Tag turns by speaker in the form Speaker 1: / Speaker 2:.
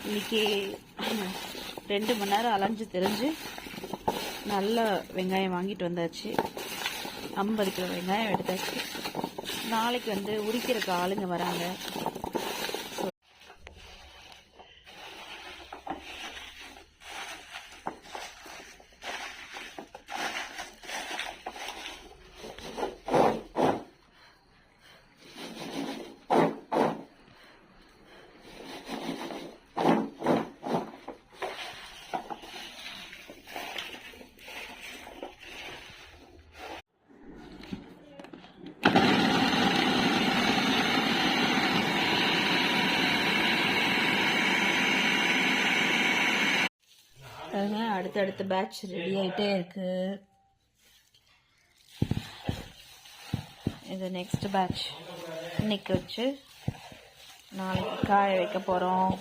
Speaker 1: இன்றைக்கி 2 மணி நேரம் அலைஞ்சு தெரிஞ்சு நல்ல வெங்காயம் வாங்கிட்டு வந்தாச்சு. 50 கிலோ வெங்காயம் எடுத்தாச்சு. நாளைக்கு வந்து உரிக்கிறக்கு ஆளுங்க வராங்க. அடுத்தடுத்த பேட்ச் ரெடி ஆகிட்டே இருக்கு. இது நெக்ஸ்ட் பேட்ச் இன்னைக்கு வச்சு நாளைக்கு காய வைக்க போகிறோம்.